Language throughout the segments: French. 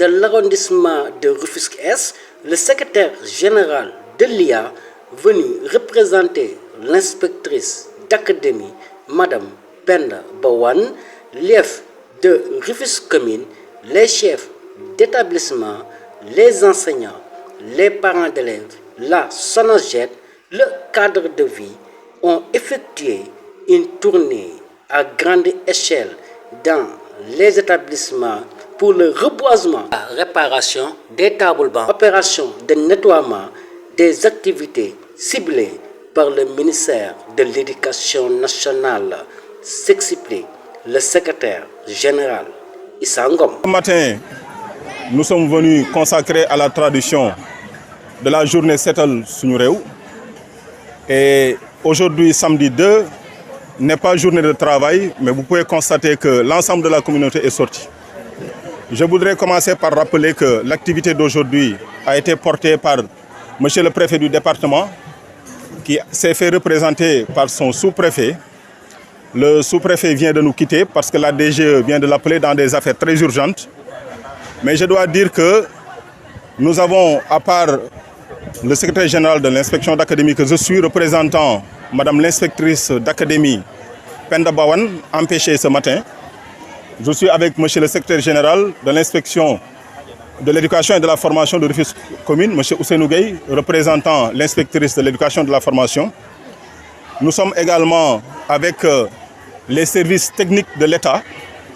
de l'arrondissement de Rufisque-Est, le secrétaire général de l'IA, venu représenter l'inspectrice d'académie, Madame Penda Bawan, l'IEF de Rufisque Commune, les chefs d'établissement, les enseignants, les parents d'élèves, la SONAGED, le cadre de vie ont effectué une tournée à grande échelle dans les établissements pour le reboisement, la réparation des tables-bancs, opération de nettoiement des activités ciblées par le ministère de l'Éducation nationale, s'explique le secrétaire général Issa Ngom. Ce matin, nous sommes venus consacrer à la tradition de la journée Setal Suñu Réew. Et aujourd'hui, samedi 2, n'est pas journée de travail, mais vous pouvez constater que l'ensemble de la communauté est sorti. Je voudrais commencer par rappeler que l'activité d'aujourd'hui a été portée par monsieur le préfet du département, qui s'est fait représenter par son sous-préfet. Le sous-préfet vient de nous quitter parce que la DGE vient de l'appeler dans des affaires très urgentes. Mais je dois dire que nous avons, à part le secrétaire général de l'inspection d'académie que je suis, représentant Madame l'inspectrice d'académie Penda Bawan, empêchée ce matin. Je suis avec monsieur le secrétaire général de l'inspection de l'éducation et de la formation de Rufisque Commune, monsieur Ousseynou Gueye, représentant l'inspectrice de l'éducation et de la formation. Nous sommes également avec les services techniques de l'État,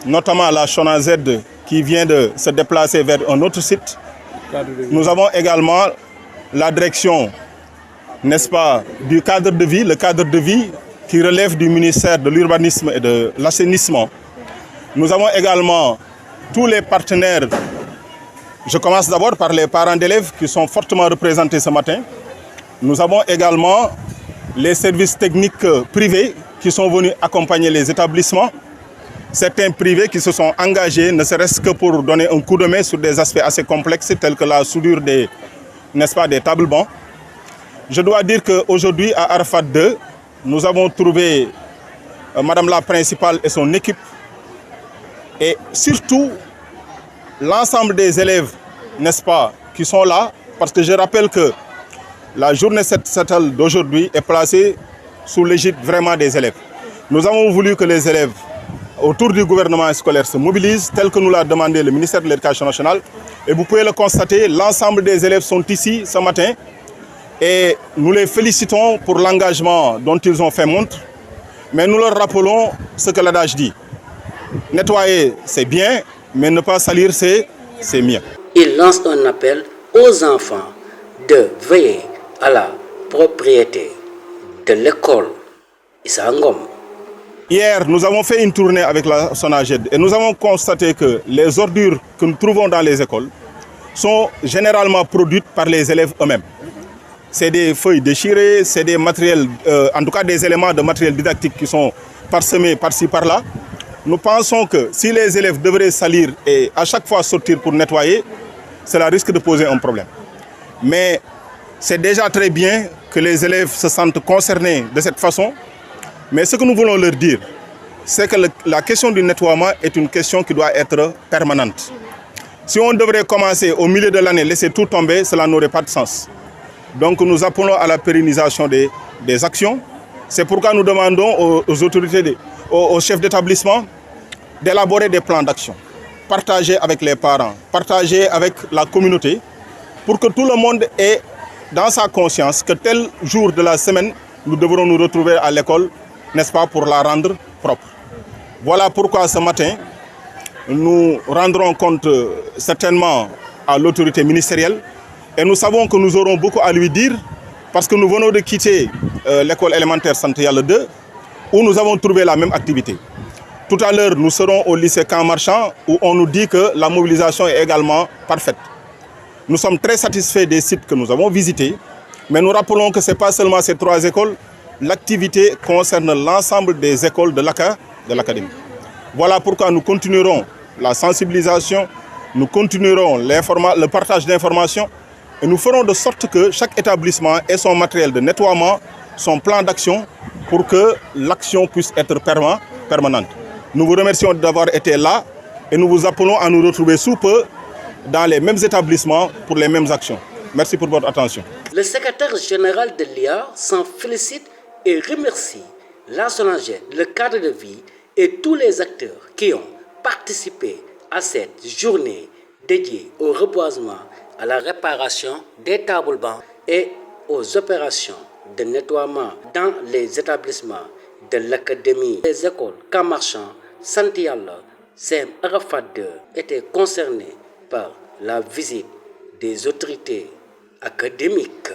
notamment la SONAGED qui vient de se déplacer vers un autre site. Nous avons également la direction, n'est-ce pas, du cadre de vie, le cadre de vie qui relève du ministère de l'Urbanisme et de l'Assainissement. Nous avons également tous les partenaires. Je commence d'abord par les parents d'élèves qui sont fortement représentés ce matin. Nous avons également les services techniques privés qui sont venus accompagner les établissements. Certains privés qui se sont engagés, ne serait-ce que pour donner un coup de main sur des aspects assez complexes tels que la soudure des, n'est-ce pas, des tables-bancs. Je dois dire qu'aujourd'hui, à Arafat 2, nous avons trouvé Madame la principale et son équipe et surtout l'ensemble des élèves, n'est-ce pas, qui sont là, parce que je rappelle que la journée Setal d'aujourd'hui est placée sous l'égide vraiment des élèves. Nous avons voulu que les élèves autour du gouvernement scolaire se mobilisent, tel que nous l'a demandé le ministère de l'Éducation nationale. Et vous pouvez le constater, l'ensemble des élèves sont ici ce matin et nous les félicitons pour l'engagement dont ils ont fait montre. Mais nous leur rappelons ce que l'adage dit. Nettoyer, c'est bien, mais ne pas salir, c'est mieux. Il lance un appel aux enfants de veiller à la propriété de l'école Issa Ngom. Hier, nous avons fait une tournée avec la SONAGED et nous avons constaté que les ordures que nous trouvons dans les écoles sont généralement produites par les élèves eux-mêmes. C'est des feuilles déchirées, c'est des matériels, en tout cas des éléments de matériel didactique qui sont parsemés par-ci, par-là. Nous pensons que si les élèves devraient salir et à chaque fois sortir pour nettoyer, cela risque de poser un problème. Mais c'est déjà très bien que les élèves se sentent concernés de cette façon. Mais ce que nous voulons leur dire, c'est que la question du nettoiement est une question qui doit être permanente. Si on devrait commencer au milieu de l'année, laisser tout tomber, cela n'aurait pas de sens. Donc nous appelons à la pérennisation des actions. C'est pourquoi nous demandons aux autorités, aux chefs d'établissement, d'élaborer des plans d'action, partager avec les parents, partager avec la communauté, pour que tout le monde ait dans sa conscience que tel jour de la semaine, nous devrons nous retrouver à l'école, n'est-ce pas, pour la rendre propre. Voilà pourquoi ce matin, nous rendrons compte certainement à l'autorité ministérielle et nous savons que nous aurons beaucoup à lui dire parce que nous venons de quitter l'école élémentaire Santeyala 2 où nous avons trouvé la même activité. Tout à l'heure, nous serons au lycée Camp Marchand où on nous dit que la mobilisation est également parfaite. Nous sommes très satisfaits des sites que nous avons visités, mais nous rappelons que ce n'est pas seulement ces 3 écoles, l'activité concerne l'ensemble des écoles de l'académie. Voilà pourquoi nous continuerons la sensibilisation, nous continuerons le partage d'informations et nous ferons de sorte que chaque établissement ait son matériel de nettoiement, son plan d'action pour que l'action puisse être permanente. Nous vous remercions d'avoir été là et nous vous appelons à nous retrouver sous peu dans les mêmes établissements pour les mêmes actions. Merci pour votre attention. Le secrétaire général de l'IA s'en félicite et remercie la SONAGED, le cadre de vie et tous les acteurs qui ont participé à cette journée dédiée au reboisement, à la réparation des tables-bancs et aux opérations de nettoiement dans les établissements de l'académie des écoles Camp Marchand, Santi Yalla, CEM Arafat 2 étaient concernés par la visite des autorités académiques.